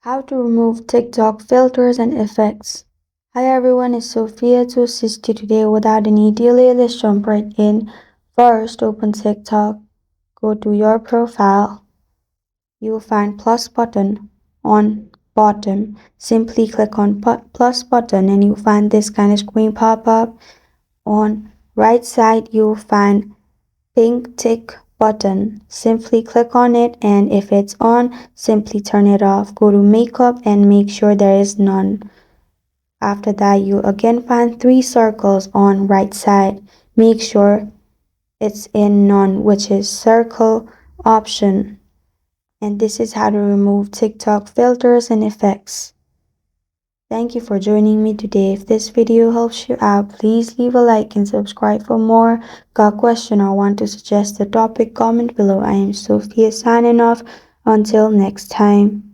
How to remove TikTok filters and effects. Hi everyone, it's Sophia to assist you today. Without any delay, let's jump right in. First, open TikTok. Go to your profile. You will find plus button on bottom. Simply click on plus button and you'll find this kind of screen pop up. On right side, you'll find pink tick button. Simply click on it, and if it's on, simply turn it off. Go to makeup and make sure there is none. After that, you again find three circles on right side. Make sure it's in none, which is circle option. And this is how to remove TikTok filters and effects. Thank you for joining me today. If this video helps you out, please leave a like and subscribe for more. Got a question or want to suggest a topic? Comment below. I am Sophia signing off. Until next time.